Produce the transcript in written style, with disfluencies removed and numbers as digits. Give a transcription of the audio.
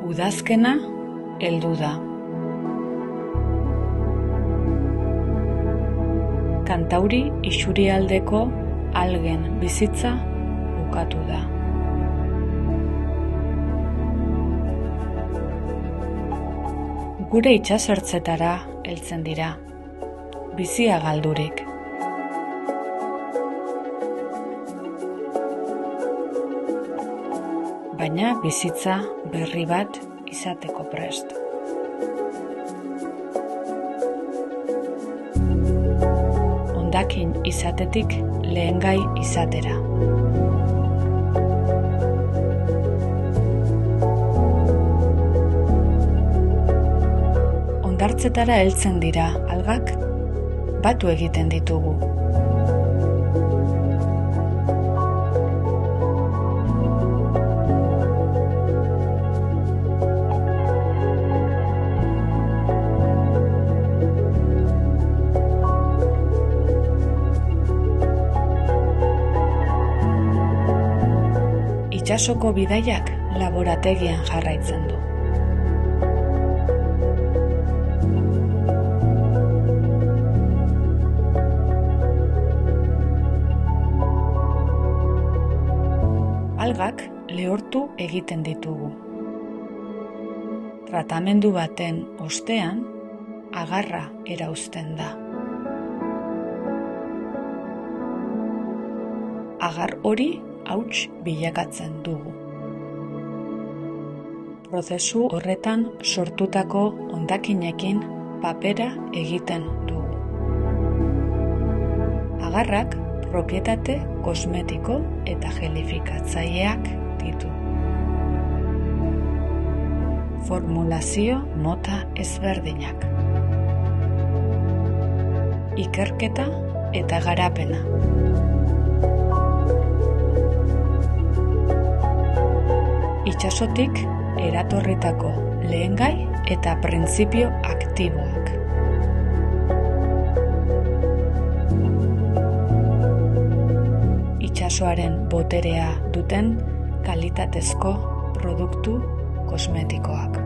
Udazkena heldu da. Kantauri isurialdeko algen bizitza bukatu da. Gure itsasertzetara heltzen dira, bizia galdurik. Baina bizitza berri bat izateko prest. Hondakin izatetik lehengai izatera. Hondartzetara heltzen dira algak, batu egiten ditugu. Itsasoko bidaiak laborategian jarraitzen du. Algak lehortu egiten ditugu. Tratamendu baten ostean, agarra erauzten da. Agar hori hauts bilakatzen dugu. Prozesu horretan sortutako hondakinekin papera egiten dugu. Agarrak propietate kosmetiko eta gelifikatzaileak ditu. Formulazio mota ezberdinak. Ikerketa eta garapena. Itsasotik eratorritako lehengai eta printzipio aktiboak. Itsasoaren boterea duten kalitatezko produktu kosmetikoak.